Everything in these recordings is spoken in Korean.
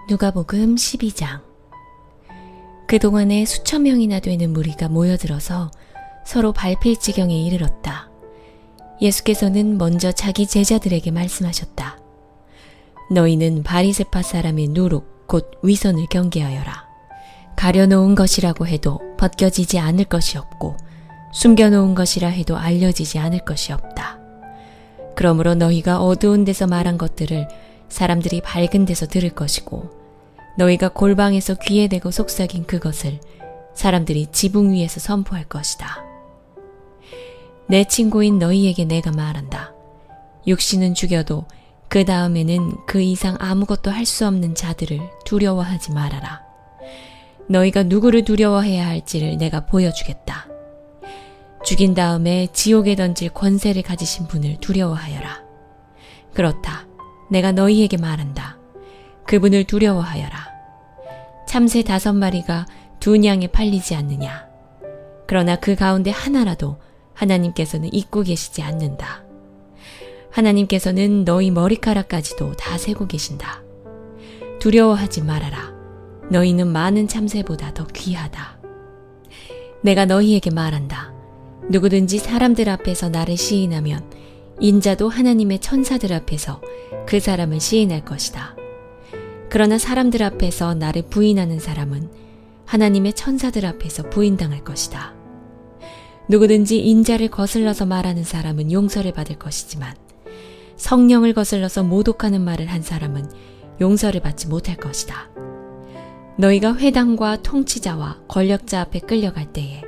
누가복음 12장. 그동안에 수천 명이나 되는 무리가 모여들어서 서로 밟힐 지경에 이르렀다. 예수께서는 먼저 자기 제자들에게 말씀하셨다. 너희는 바리새파 사람의 누룩 곧 위선을 경계하여라. 가려놓은 것이라고 해도 벗겨지지 않을 것이 없고 숨겨놓은 것이라 해도 알려지지 않을 것이 없다. 그러므로 너희가 어두운 데서 말한 것들을 사람들이 밝은 데서 들을 것이고 너희가 골방에서 귀에 대고 속삭인 그것을 사람들이 지붕 위에서 선포할 것이다. 내 친구인 너희에게 내가 말한다. 육신은 죽여도 그 다음에는 그 이상 아무것도 할 수 없는 자들을 두려워하지 말아라. 너희가 누구를 두려워해야 할지를 내가 보여주겠다. 죽인 다음에 지옥에 던질 권세를 가지신 분을 두려워하여라. 그렇다. 내가 너희에게 말한다. 그분을 두려워하여라. 참새 5마리가 2냥에 팔리지 않느냐. 그러나 그 가운데 하나라도 하나님께서는 잊고 계시지 않는다. 하나님께서는 너희 머리카락까지도 다 세고 계신다. 두려워하지 말아라. 너희는 많은 참새보다 더 귀하다. 내가 너희에게 말한다. 누구든지 사람들 앞에서 나를 시인하면 인자도 하나님의 천사들 앞에서 그 사람을 시인할 것이다. 그러나 사람들 앞에서 나를 부인하는 사람은 하나님의 천사들 앞에서 부인당할 것이다. 누구든지 인자를 거슬러서 말하는 사람은 용서를 받을 것이지만 성령을 거슬러서 모독하는 말을 한 사람은 용서를 받지 못할 것이다. 너희가 회당과 통치자와 권력자 앞에 끌려갈 때에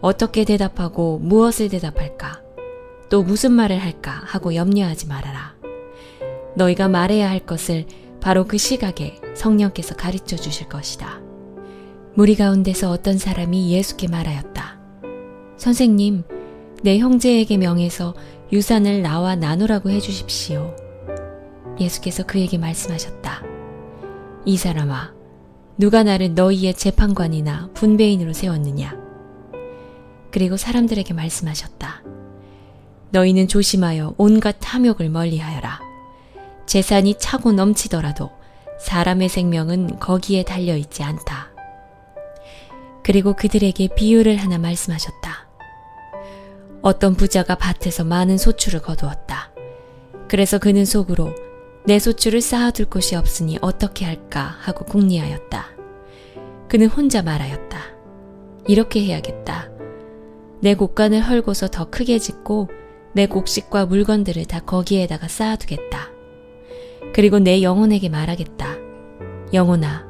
어떻게 대답하고 무엇을 대답할까? 또 무슨 말을 할까 하고 염려하지 말아라. 너희가 말해야 할 것을 바로 그 시각에 성령께서 가르쳐 주실 것이다. 무리 가운데서 어떤 사람이 예수께 말하였다. 선생님, 내 형제에게 명해서 유산을 나와 나누라고 해주십시오. 예수께서 그에게 말씀하셨다. 이 사람아, 누가 나를 너희의 재판관이나 분배인으로 세웠느냐? 그리고 사람들에게 말씀하셨다. 너희는 조심하여 온갖 탐욕을 멀리하여라. 재산이 차고 넘치더라도 사람의 생명은 거기에 달려있지 않다. 그리고 그들에게 비유를 하나 말씀하셨다. 어떤 부자가 밭에서 많은 소출을 거두었다. 그래서 그는 속으로 내 소출을 쌓아둘 곳이 없으니 어떻게 할까 하고 궁리하였다. 그는 혼자 말하였다. 이렇게 해야겠다. 내 곡간을 헐고서 더 크게 짓고 내 곡식과 물건들을 다 거기에다가 쌓아두겠다. 그리고 내 영혼에게 말하겠다. 영혼아,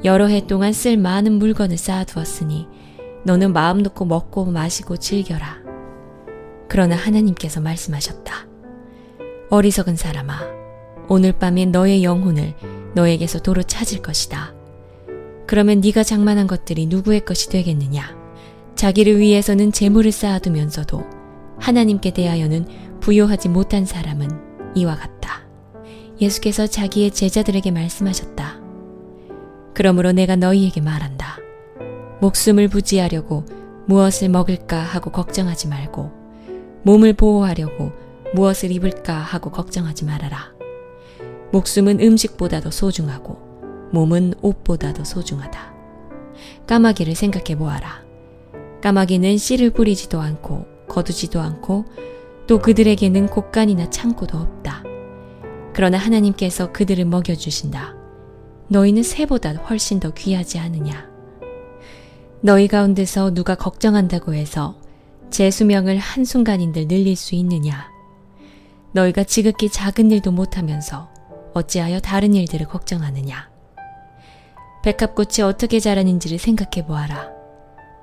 여러 해 동안 쓸 많은 물건을 쌓아두었으니 너는 마음 놓고 먹고 마시고 즐겨라. 그러나 하나님께서 말씀하셨다. 어리석은 사람아, 오늘 밤에 너의 영혼을 너에게서 도로 찾을 것이다. 그러면 네가 장만한 것들이 누구의 것이 되겠느냐? 자기를 위해서는 재물을 쌓아두면서도 하나님께 대하여는 부요하지 못한 사람은 이와 같다. 예수께서 자기의 제자들에게 말씀하셨다. 그러므로 내가 너희에게 말한다. 목숨을 부지하려고 무엇을 먹을까 하고 걱정하지 말고 몸을 보호하려고 무엇을 입을까 하고 걱정하지 말아라. 목숨은 음식보다도 소중하고 몸은 옷보다도 소중하다. 까마귀를 생각해 보아라. 까마귀는 씨를 뿌리지도 않고 거두지도 않고 또 그들에게는 곡간이나 창고도 없다. 그러나 하나님께서 그들을 먹여주신다. 너희는 새보다 훨씬 더 귀하지 않으냐? 너희 가운데서 누가 걱정한다고 해서 제 수명을 한순간인들 늘릴 수 있느냐? 너희가 지극히 작은 일도 못하면서 어찌하여 다른 일들을 걱정하느냐? 백합꽃이 어떻게 자라는지를 생각해 보아라.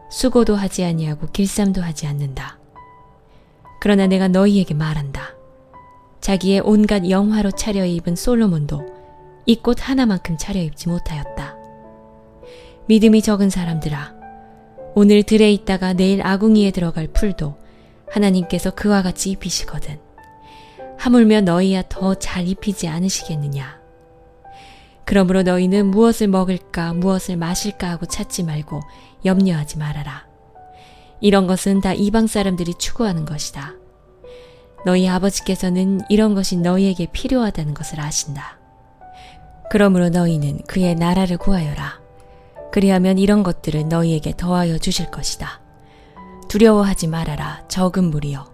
수고도 하지 아니하고 길쌈도 하지 않는다. 그러나 내가 너희에게 말한다. 자기의 온갖 영화로 차려입은 솔로몬도 이 꽃 하나만큼 차려입지 못하였다. 믿음이 적은 사람들아, 오늘 들에 있다가 내일 아궁이에 들어갈 풀도 하나님께서 그와 같이 입히시거든. 하물며 너희야 더 잘 입히지 않으시겠느냐? 그러므로 너희는 무엇을 먹을까 무엇을 마실까 하고 찾지 말고 염려하지 말아라. 이런 것은 다 이방 사람들이 추구하는 것이다. 너희 아버지께서는 이런 것이 너희에게 필요하다는 것을 아신다. 그러므로 너희는 그의 나라를 구하여라. 그리하면 이런 것들을 너희에게 더하여 주실 것이다. 두려워하지 말아라. 적은 무리여.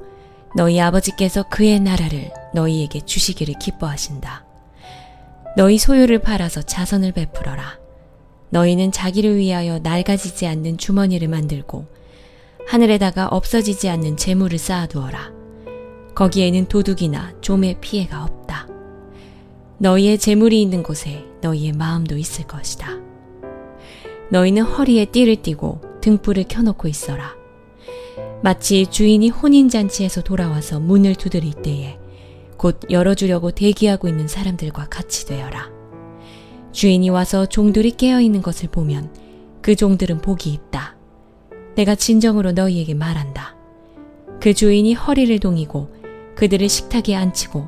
너희 아버지께서 그의 나라를 너희에게 주시기를 기뻐하신다. 너희 소유를 팔아서 자선을 베풀어라. 너희는 자기를 위하여 낡아지지 않는 주머니를 만들고 하늘에다가 없어지지 않는 재물을 쌓아두어라. 거기에는 도둑이나 좀의 피해가 없다. 너희의 재물이 있는 곳에 너희의 마음도 있을 것이다. 너희는 허리에 띠를 띠고 등불을 켜놓고 있어라. 마치 주인이 혼인잔치에서 돌아와서 문을 두드릴 때에 곧 열어주려고 대기하고 있는 사람들과 같이 되어라. 주인이 와서 종들이 깨어있는 것을 보면 그 종들은 복이 있다. 내가 진정으로 너희에게 말한다. 그 주인이 허리를 동이고 그들을 식탁에 앉히고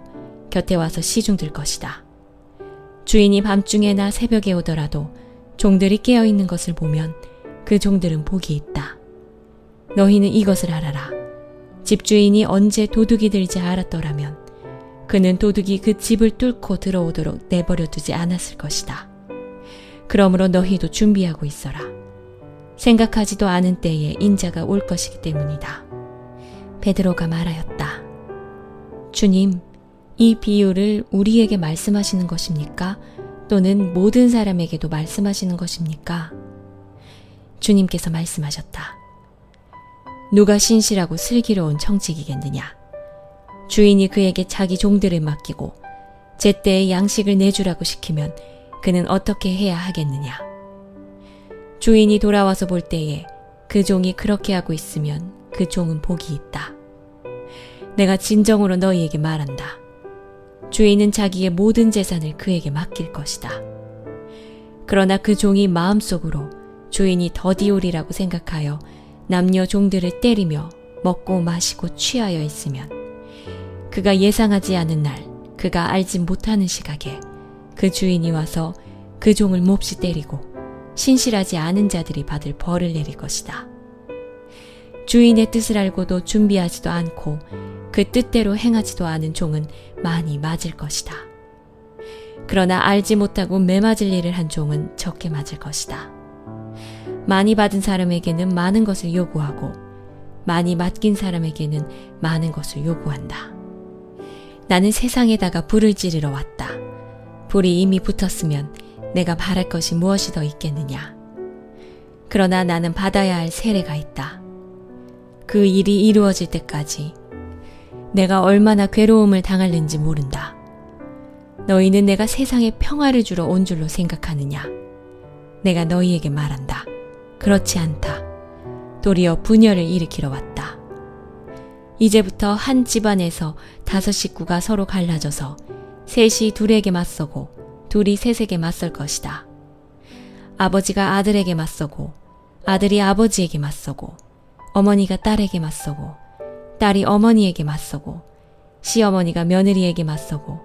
곁에 와서 시중들 것이다. 주인이 밤중에나 새벽에 오더라도 종들이 깨어있는 것을 보면 그 종들은 복이 있다. 너희는 이것을 알아라. 집주인이 언제 도둑이 들지 알았더라면 그는 도둑이 그 집을 뚫고 들어오도록 내버려 두지 않았을 것이다. 그러므로 너희도 준비하고 있어라. 생각하지도 않은 때에 인자가 올 것이기 때문이다. 베드로가 말하였다. 주님, 이 비유를 우리에게 말씀하시는 것입니까? 또는 모든 사람에게도 말씀하시는 것입니까? 주님께서 말씀하셨다. 누가 신실하고 슬기로운 청직이겠느냐? 주인이 그에게 자기 종들을 맡기고 제때에 양식을 내주라고 시키면 그는 어떻게 해야 하겠느냐? 주인이 돌아와서 볼 때에 그 종이 그렇게 하고 있으면 그 종은 복이 있다. 내가 진정으로 너희에게 말한다. 주인은 자기의 모든 재산을 그에게 맡길 것이다. 그러나 그 종이 마음속으로 주인이 더디오리라고 생각하여 남녀 종들을 때리며 먹고 마시고 취하여 있으면 그가 예상하지 않은 날, 그가 알지 못하는 시각에 그 주인이 와서 그 종을 몹시 때리고 신실하지 않은 자들이 받을 벌을 내릴 것이다. 주인의 뜻을 알고도 준비하지도 않고 그 뜻대로 행하지도 않은 종은 많이 맞을 것이다. 그러나 알지 못하고 매맞을 일을 한 종은 적게 맞을 것이다. 많이 받은 사람에게는 많은 것을 요구하고 많이 맡긴 사람에게는 많은 것을 요구한다. 나는 세상에다가 불을 지르러 왔다. 불이 이미 붙었으면 내가 바랄 것이 무엇이 더 있겠느냐. 그러나 나는 받아야 할 세례가 있다. 그 일이 이루어질 때까지 내가 얼마나 괴로움을 당하는지 모른다. 너희는 내가 세상에 평화를 주러 온 줄로 생각하느냐? 내가 너희에게 말한다. 그렇지 않다. 도리어 분열을 일으키러 왔다. 이제부터 한 집안에서 5 식구가 서로 갈라져서 셋이 둘에게 맞서고 둘이 셋에게 맞설 것이다. 아버지가 아들에게 맞서고 아들이 아버지에게 맞서고 어머니가 딸에게 맞서고 딸이 어머니에게 맞서고 시어머니가 며느리에게 맞서고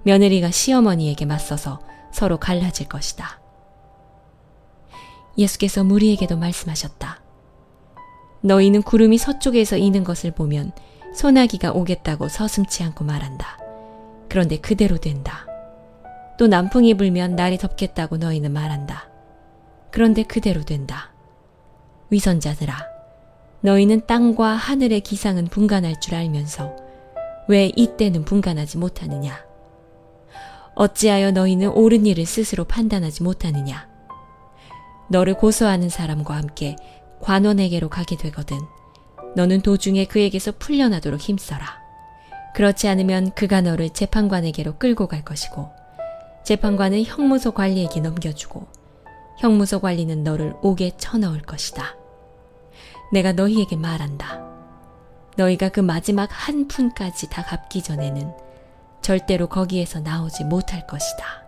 며느리가 시어머니에게 맞서서 서로 갈라질 것이다. 예수께서 무리에게도 말씀하셨다. 너희는 구름이 서쪽에서 이는 것을 보면 소나기가 오겠다고 서슴지 않고 말한다. 그런데 그대로 된다. 또 남풍이 불면 날이 덥겠다고 너희는 말한다. 그런데 그대로 된다. 위선자들아, 너희는 땅과 하늘의 기상은 분간할 줄 알면서 왜 이때는 분간하지 못하느냐? 어찌하여 너희는 옳은 일을 스스로 판단하지 못하느냐? 너를 고소하는 사람과 함께 관원에게로 가게 되거든 너는 도중에 그에게서 풀려나도록 힘써라. 그렇지 않으면 그가 너를 재판관에게로 끌고 갈 것이고 재판관은 형무소 관리에게 넘겨주고 형무소 관리는 너를 옥에 쳐넣을 것이다. 내가 너희에게 말한다. 너희가 그 마지막 한 푼까지 다 갚기 전에는 절대로 거기에서 나오지 못할 것이다.